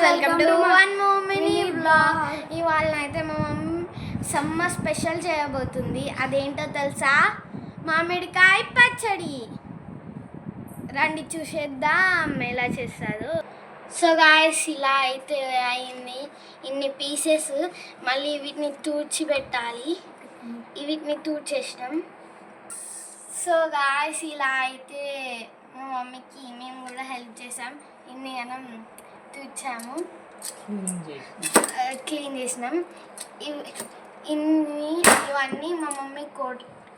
Welcome to one more mini vlog. ఇవాళ అయితే మా మమ్మీ సమ్మర్ స్పెషల్ చేయబోతుంది. అదేంటో తెలుసా? మామిడికాయ పచ్చడి. రండి చూసేద్దాం ఎలా చేస్తారు. సో గాయస్, ఇలా అయితే అయింది. ఇన్ని పీసెస్ మళ్ళీ వీటిని పెట్టాలి. వీటిని తూడ్చేసినాం. సో గాయస్, ఇలా అయితే మా మమ్మీకి మేము కూడా హెల్ప్ చేసాం. ఇన్ని మనం తూడ్చాము, క్లీన్ చేసినాం. ఇవన్నీ మా మమ్మీ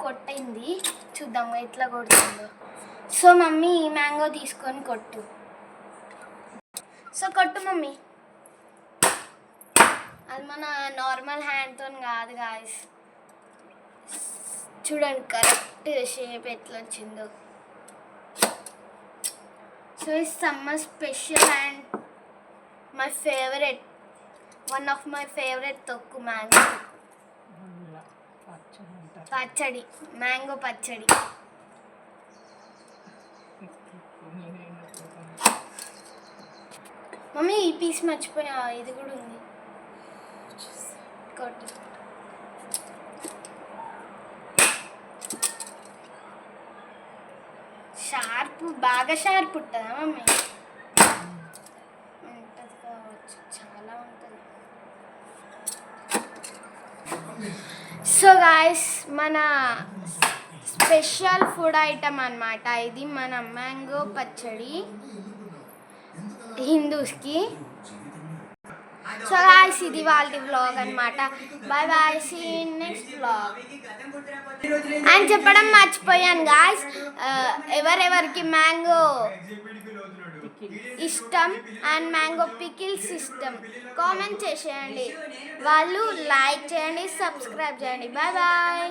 కొట్టింది. చూద్దాము ఎట్లా కొడుతుందో. సో మమ్మీ ఈ మ్యాంగో తీసుకొని కొట్టు. సో కొట్టు మమ్మీ. అది మన నార్మల్ హ్యాండ్తో కాదు గాయస్. చూడండి కరెక్ట్ షేప్ ఎట్లా వచ్చిందో. సో ఈ summer special and my favourite, one of my favourite తొక్కు మ్యాంగో పచ్చడి, మ్యాంగో పచ్చడి. మమ్మీ ఈ పీస్ మర్చిపోయా, ఇది కూడా ఉంది. కొట్టు. షార్ప్, బాగా షార్ప్ ఉంటుందా మమ్మీ? ఉంటుంది కావచ్చు, చాలా ఉంటుంది. సో గాయస్, మన స్పెషల్ ఫుడ్ ఐటమ్ అన్నమాట ఇది, మన మ్యాంగో పచ్చడి హిందూస్కి. సో గాయస్, ఇది వాళ్ళ వ్లాగ్ అన్నమాట. Bye bye, see in next vlog. అని చెప్పడం మర్చిపోయాను గాయస్, ఎవరెవరికి మ్యాంగో ఇష్టం అండ్ మ్యాంగో పికిల్స్ ఇష్టం కామెంట్ చేసేయండి. వాళ్ళు లైక్ చేయండి, సబ్స్క్రైబ్ చేయండి. Bye bye.